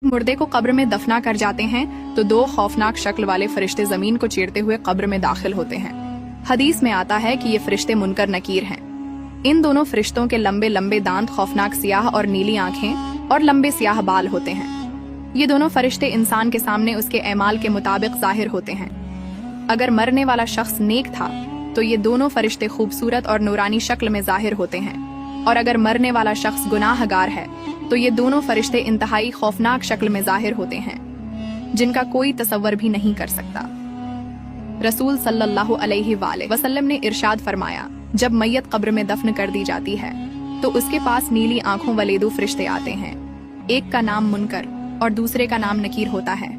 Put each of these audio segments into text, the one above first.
मुर्दे को कब्र में दफना कर जाते हैं तो दो खौफनाक शक्ल वाले फरिश्ते जमीन को चीरते हुए कब्र में दाखिल होते हैं। हदीस में आता है कि ये फरिश्ते मुनकर नकीर हैं। इन दोनों फरिश्तों के लंबे लंबे दांत, खौफनाक सियाह और नीली आंखें और लंबे सियाह बाल होते हैं। ये दोनों फरिश्ते इंसान के सामने उसके एमाल के मुताबिक जाहिर होते हैं। अगर मरने वाला शख्स नेक था तो ये दोनों फरिश्ते खूबसूरत और नूरानी शक्ल में जाहिर होते हैं, और अगर मरने वाला शख्स गुनाहगार है तो ये दोनों फरिश्ते इंतहाई खौफनाक शक्ल में जाहिर होते हैं, जिनका कोई तसव्वुर भी नहीं कर सकता। रसूल सल्लल्लाहु अलैहि वसल्लम ने इरशाद फरमाया, जब मैयत कब्र में दफन कर दी जाती है तो उसके पास नीली आंखों वाले दो फरिश्ते आते हैं। एक का नाम मुनकर और दूसरे का नाम नकीर होता है।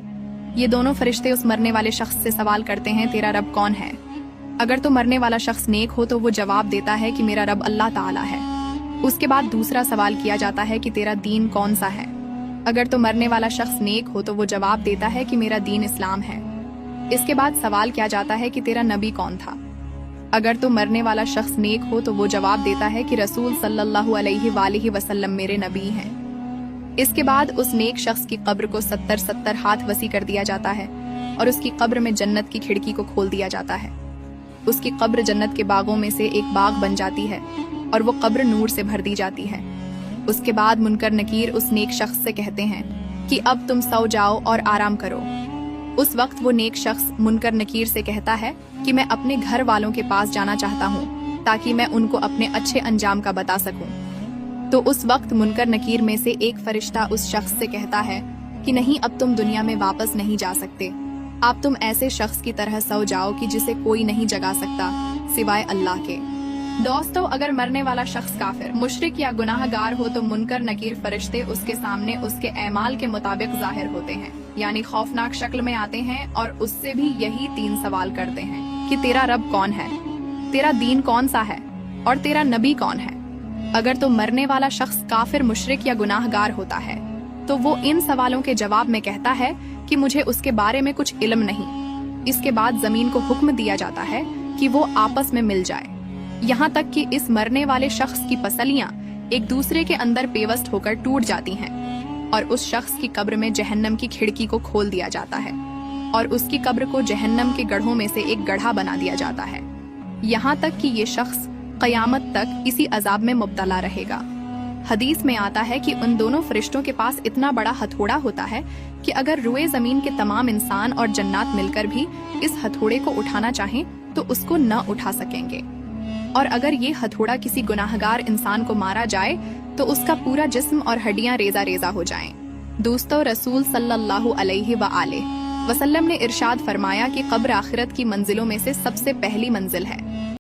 ये दोनों फरिश्ते उस मरने वाले शख्स से सवाल करते हैं, तेरा रब कौन है? अगर तो मरने वाला शख्स नेक हो तो वो जवाब देता है कि मेरा रब अल्लाह ताला है। उसके बाद दूसरा सवाल किया जाता है कि तेरा दीन कौन सा है? अगर तो मरने वाला शख्स नेक हो तो वो जवाब देता है कि मेरा दीन इस्लाम है। इसके बाद सवाल किया जाता है कि तेरा नबी कौन था? अगर तो मरने वाला शख्स नेक हो तो वो जवाब देता है कि रसूल सल्लल्लाहु अलैहि वसल्लम मेरे नबी हैं। इसके बाद उस नेक शख्स की कब्र को 70 हाथ वसी कर दिया जाता है और उसकी कब्र में जन्नत की खिड़की को खोल दिया जाता है। उसकी कब्र जन्नत के बागों में से एक बाग बन जाती है और वो कब्र नूर से भर दी जाती है। उसके बाद मुनकर नकीर उस नेक शख्स से कहते हैं कि अब तुम सो जाओ और आराम करो। उस वक्त वो नेक शख्स मुनकर नकीर से कहता है कि मैं अपने घर वालों के पास जाना चाहता हूँ ताकि मैं उनको अपने अच्छे अंजाम का बता सकूं। तो उस वक्त मुनकर नकीर में से एक फरिश्ता उस शख्स से कहता है कि नहीं, अब तुम दुनिया में वापस नहीं जा सकते। आप तुम ऐसे शख्स की तरह सो जाओ कि जिसे कोई नहीं जगा सकता सिवाय अल्लाह के। दोस्तों, अगर मरने वाला शख्स काफिर, मुशरिक या गुनाहगार हो तो मुनकर नकीर फरिश्ते उसके सामने उसके एमाल के मुताबिक जाहिर होते हैं, यानी खौफनाक शक्ल में आते हैं और उससे भी यही 3 सवाल करते हैं कि तेरा रब कौन है, तेरा दीन कौन सा है और तेरा नबी कौन है। अगर तो मरने वाला शख्स काफिर, मुशरिक या गुनाहगार होता है तो वो इन सवालों के जवाब में कहता है कि मुझे उसके बारे में कुछ इल्म नहीं। इसके बाद जमीन को हुक्म दिया जाता है कि वो आपस में मिल जाए, यहाँ तक कि इस मरने वाले शख्स की पसलियां एक दूसरे के अंदर पेवस्त होकर टूट जाती हैं और उस शख्स की कब्र में जहन्नम की खिड़की को खोल दिया जाता है और उसकी कब्र को जहन्नम के गढ़ों में से एक गड्ढा बना दिया जाता है, यहाँ तक कि ये शख्स कयामत तक इसी अजाब में मुब्तला रहेगा। हदीस में आता है कि उन दोनों फरिश्तों के पास इतना बड़ा हथौड़ा होता है कि अगर रुए जमीन के तमाम इंसान और जन्नात मिलकर भी इस हथौड़े को उठाना चाहें तो उसको न उठा सकेंगे, और अगर ये हथौड़ा किसी गुनाहगार इंसान को मारा जाए तो उसका पूरा जिस्म और हड्डियां रेजा रेजा हो जाएं। दोस्तों, रसूल सल्लल्लाहु अलैहि वसल्लम ने इरशाद फरमाया कि कब्र आखिरत की मंजिलों में से सबसे पहली मंजिल है।